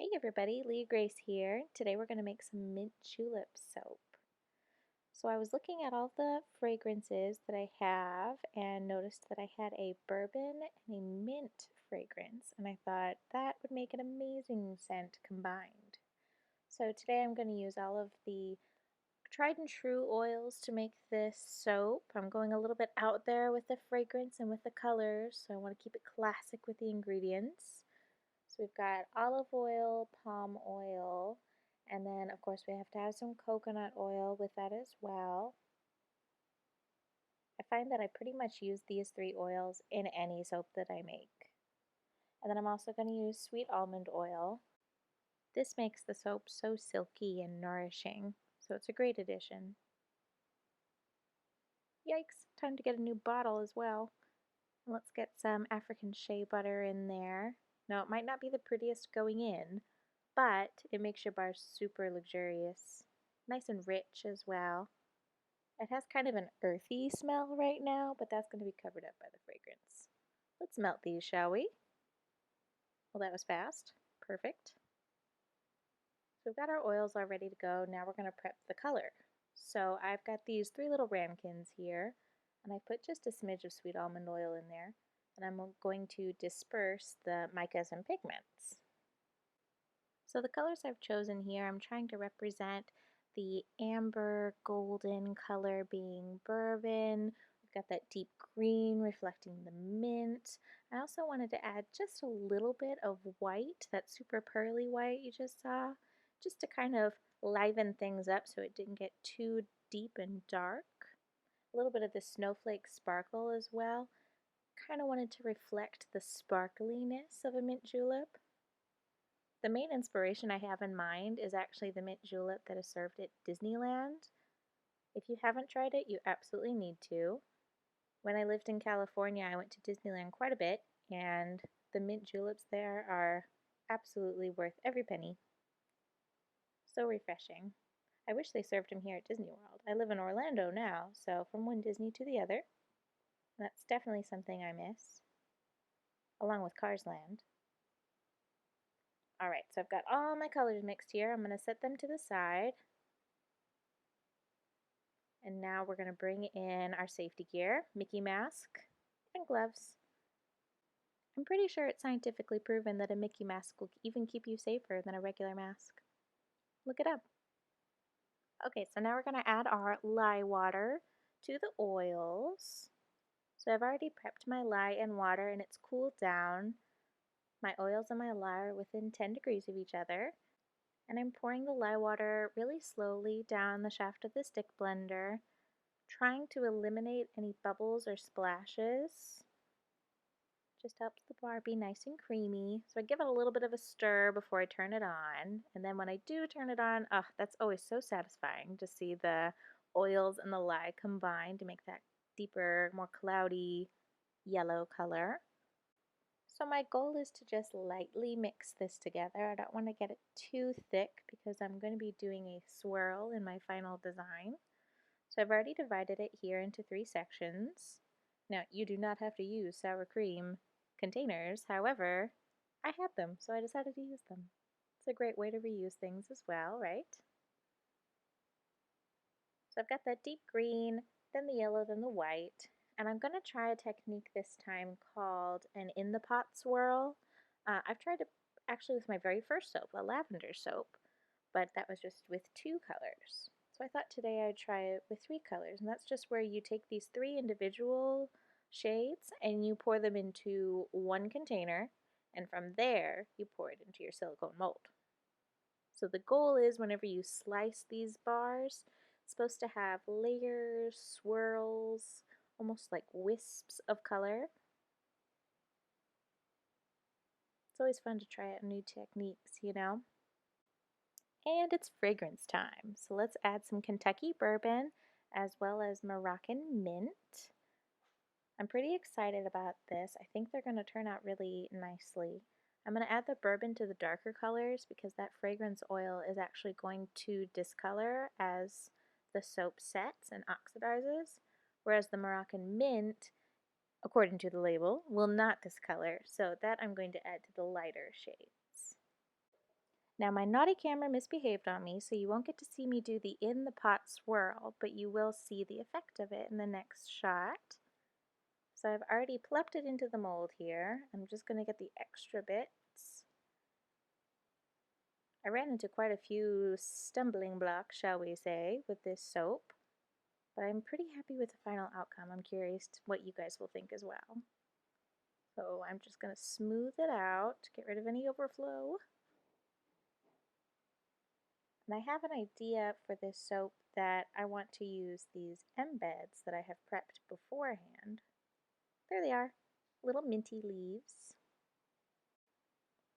Hey everybody, Leah Grace here. Today we're going to make some mint julep soap. So I was looking at all the fragrances that I have and noticed that I had a bourbon and a mint fragrance, and I thought that would make an amazing scent combined. So today I'm going to use all of the tried and true oils to make this soap. I'm going a little bit out there with the fragrance and with the colors, so I want to keep it classic with the ingredients. So we've got olive oil, palm oil, and then of course we have to have some coconut oil with that as well. I find that I pretty much use these three oils in any soap that I make. And then I'm also going to use sweet almond oil. This makes the soap so silky and nourishing, so it's a great addition. Yikes, time to get a new bottle as well. Let's get some African shea butter in there. Now it might not be the prettiest going in, but it makes your bar super luxurious. Nice and rich as well. It has kind of an earthy smell right now, but that's going to be covered up by the fragrance. Let's melt these, shall we? Well, that was fast. Perfect. So we've got our oils all ready to go. Now we're going to prep the color. So I've got these 3 little ramekins here, and I put just a smidge of sweet almond oil in there, and I'm going to disperse the micas and pigments. So the colors I've chosen here, I'm trying to represent the amber golden color being bourbon. We've got that deep green reflecting the mint. I also wanted to add just a little bit of white, that super pearly white you just saw, just to kind of liven things up so it didn't get too deep and dark. A little bit of the snowflake sparkle as well. Kind of wanted to reflect the sparkliness of a mint julep. The main inspiration I have in mind is actually the mint julep that is served at Disneyland. If you haven't tried it, you absolutely need to. When I lived in California, I went to Disneyland quite a bit, and the mint juleps there are absolutely worth every penny. So refreshing. I wish they served them here at Disney World. I live in Orlando now, so from one Disney to the other. That's definitely something I miss, along with Cars Land. Alright, so I've got all my colors mixed here. I'm going to set them to the side. And now we're going to bring in our safety gear, Mickey mask, and gloves. I'm pretty sure it's scientifically proven that a Mickey mask will even keep you safer than a regular mask. Look it up. Okay, so now we're going to add our lye water to the oils. So I've already prepped my lye and water and it's cooled down. My oils and my lye are within 10 degrees of each other. And I'm pouring the lye water really slowly down the shaft of the stick blender, trying to eliminate any bubbles or splashes. Just helps the bar be nice and creamy. So I give it a little bit of a stir before I turn it on. And then when I do turn it on, that's always so satisfying to see the oils and the lye combine to make that deeper, more cloudy yellow color. So my goal is to just lightly mix this together. I don't want to get it too thick because I'm going to be doing a swirl in my final design. So I've already divided it here into 3 sections. Now, you do not have to use sour cream containers. However, I had them, so I decided to use them. It's a great way to reuse things as well, right? So I've got that deep green, then the yellow, then the white. And I'm going to try a technique this time called an in the pot swirl. I've tried it actually with my very first soap, a lavender soap, but that was just with 2 colors. So I thought today I'd try it with 3 colors, and that's just where you take these 3 individual shades and you pour them into one container, and from there you pour it into your silicone mold. So the goal is whenever you slice these bars, it's supposed to have layers, swirls, almost like wisps of color. It's always fun to try out new techniques, you know? And it's fragrance time. So let's add some Kentucky bourbon as well as Moroccan mint. I'm pretty excited about this. I think they're going to turn out really nicely. I'm going to add the bourbon to the darker colors because that fragrance oil is actually going to discolor as the soap sets and oxidizes, whereas the Moroccan mint, according to the label, will not discolor. So that I'm going to add to the lighter shades. Now my naughty camera misbehaved on me, so you won't get to see me do the in the pot swirl, but you will see the effect of it in the next shot. So I've already plopped it into the mold here. I'm just going to get the extra bits. I ran into quite a few stumbling blocks, shall we say, with this soap, but I'm pretty happy with the final outcome. I'm curious what you guys will think as well. So I'm just going to smooth it out, get rid of any overflow. And I have an idea for this soap that I want to use these embeds that I have prepped beforehand. There they are, little minty leaves.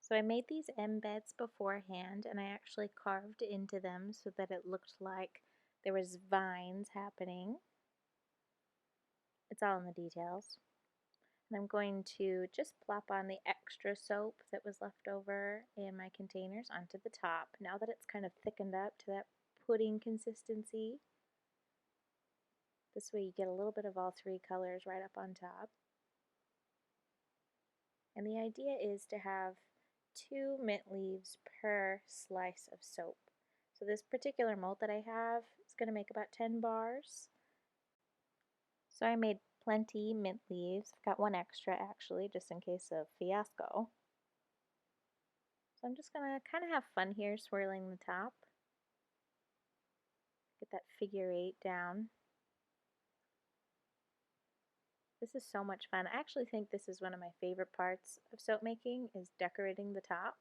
So I made these embeds beforehand and I actually carved into them so that it looked like there was vines happening. It's all in the details. And I'm going to just plop on the extra soap that was left over in my containers onto the top. Now that it's kind of thickened up to that pudding consistency, this way you get a little bit of all three colors right up on top. And the idea is to have 2 mint leaves per slice of soap. So this particular mold that I have is going to make about 10 bars. So I made plenty mint leaves. I've got one extra actually, just in case of fiasco. So I'm just going to kind of have fun here swirling the top. Get that figure 8 down. This is so much fun. I actually think this is one of my favorite parts of soap making, is decorating the top.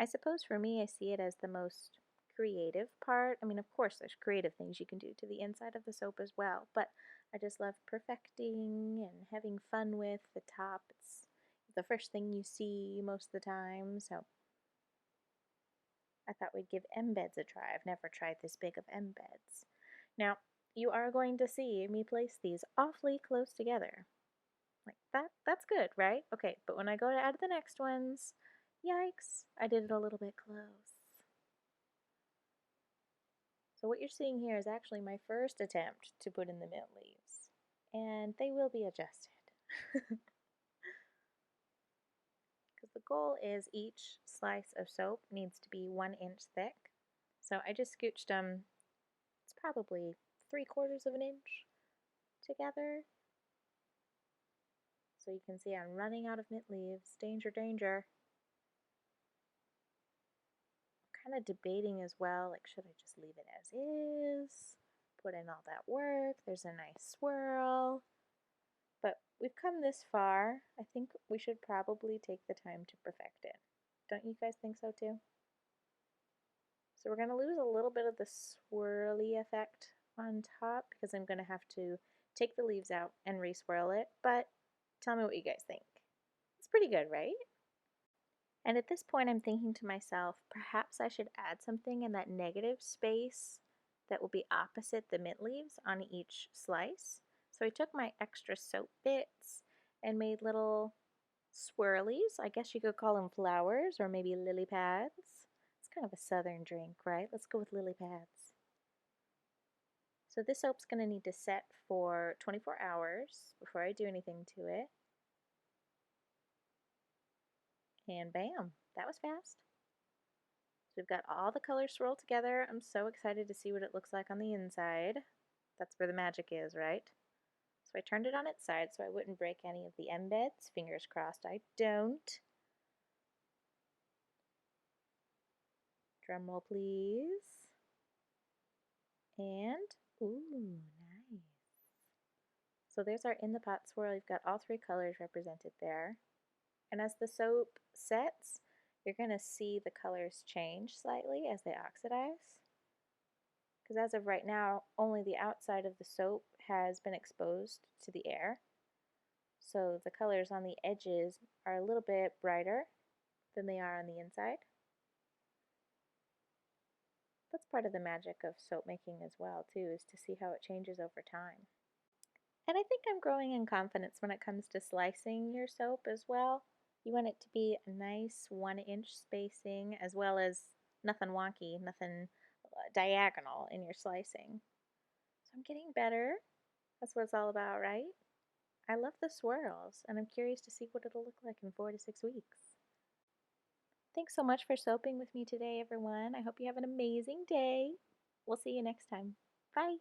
I suppose for me, I see it as the most creative part. I mean, of course, there's creative things you can do to the inside of the soap as well, but I just love perfecting and having fun with the top. It's the first thing you see most of the time, so I thought we'd give embeds a try. I've never tried this big of embeds. Now, you are going to see me place these awfully close together. Like that's good, right? Okay, but when I go to add the next ones, yikes, I did it a little bit close. So what you're seeing here is actually my first attempt to put in the mint leaves, and they will be adjusted. Because the goal is each slice of soap needs to be 1 inch thick. So I just scooched them, it's probably 3/4 of an inch together. So you can see I'm running out of mint leaves. Danger, danger. I'm kind of debating as well, like should I just leave it as is? Put in all that work. There's a nice swirl. But we've come this far. I think we should probably take the time to perfect it. Don't you guys think so too? So we're going to lose a little bit of the swirly effect on top because I'm going to have to take the leaves out and re-swirl it, but tell me what you guys think. It's pretty good, right? And at this point I'm thinking to myself, perhaps I should add something in that negative space that will be opposite the mint leaves on each slice. So I took my extra soap bits and made little swirlies. I guess you could call them flowers or maybe lily pads. It's kind of a southern drink, right? Let's go with lily pads. So this soap's going to need to set for 24 hours before I do anything to it. And bam, that was fast. So we've got all the colors swirled together. I'm so excited to see what it looks like on the inside. That's where the magic is, right? So I turned it on its side so I wouldn't break any of the embeds. Fingers crossed I don't. Drum roll, please. And, ooh, nice. So there's our in the pot swirl. You've got all 3 colors represented there. And as the soap sets, you're going to see the colors change slightly as they oxidize. Because as of right now, only the outside of the soap has been exposed to the air. So the colors on the edges are a little bit brighter than they are on the inside. That's part of the magic of soap making as well, too, is to see how it changes over time. And I think I'm growing in confidence when it comes to slicing your soap as well. You want it to be a nice 1 inch spacing as well as nothing wonky, nothing diagonal in your slicing. So I'm getting better. That's what it's all about, right? I love the swirls and I'm curious to see what it'll look like in 4 to 6 weeks. Thanks so much for soaping with me today, everyone. I hope you have an amazing day. We'll see you next time. Bye.